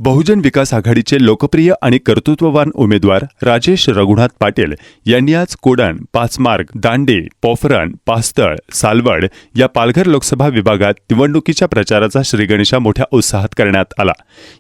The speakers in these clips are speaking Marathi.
बहुजन विकास आघाडीचे लोकप्रिय आणि कर्तृत्ववान उमेदवार राजेश रघुनाथ पाटील यांनी आज कोडण, पाचमार्ग, दांडे, पोफरण, पास्तळ, सालवड या पालघर लोकसभा विभागात निवडणुकीच्या प्रचाराचा श्रीगणेशा मोठ्या उत्साहात करण्यात आला।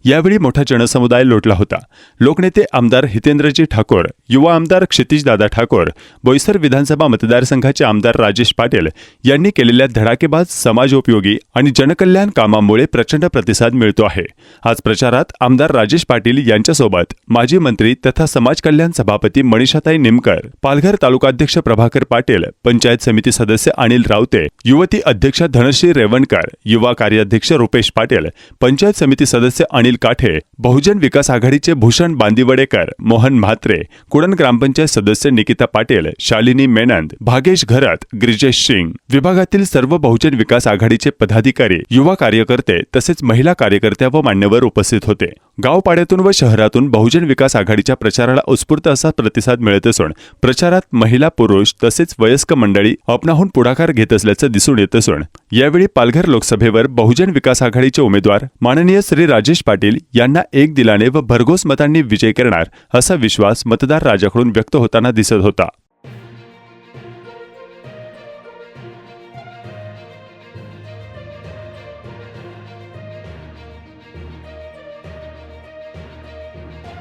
यावेळी मोठा जनसमुदाय लोटला होता। लोकनेते आमदार हितेंद्रजी ठाकोर, युवा आमदार क्षितिजदादा ठाकोर, बोईसर विधानसभा मतदारसंघाचे आमदार राजेश पाटील यांनी केलेल्या धडाकेबाज समाजोपयोगी आणि जनकल्याण कामांमुळे प्रचंड प्रतिसाद मिळतो आहे। आज प्रचारात आमदार राजेश पाटील यांच्यासोबत माजी मंत्री तथा समाज कल्याण सभापती मनीषाताई निमकर, पालघर तालुकाध्यक्ष प्रभाकर पाटील, पंचायत समिती सदस्य अनिल रावते, युवती अध्यक्ष धनश्री रेवणकर, युवा कार्याध्यक्ष रुपेश पाटील, पंचायत समिती सदस्य अनिल काठे, बहुजन विकास आघाडीचे भूषण बांदिवडेकर, मोहन म्हात्रे, कुडण ग्रामपंचायत सदस्य निकिता पाटील, शालिनी मेनंद, भागेश घरत, गिरिजेश सिंग, विभागातील सर्व बहुजन विकास आघाडीचे पदाधिकारी, युवा कार्यकर्ते तसेच महिला कार्यकर्त्या व मान्यवर उपस्थित होते। गावपाड्यातून व शहरातून बहुजन विकास आघाडीच्या प्रचाराला उत्स्फूर्त असा प्रतिसाद मिळत असून प्रचारात महिला, पुरुष तसेच वयस्क मंडळी आपणाहून पुढाकार घेत असल्याचं दिसून येत असून यावेळी पालघर लोकसभेवर बहुजन विकास आघाडीचे उमेदवार माननीय श्री राजेश पाटील यांना एक दिलाने व भरघोस मतांनी विजय करणार असा विश्वास मतदार राजाकडून व्यक्त होताना दिसत होता।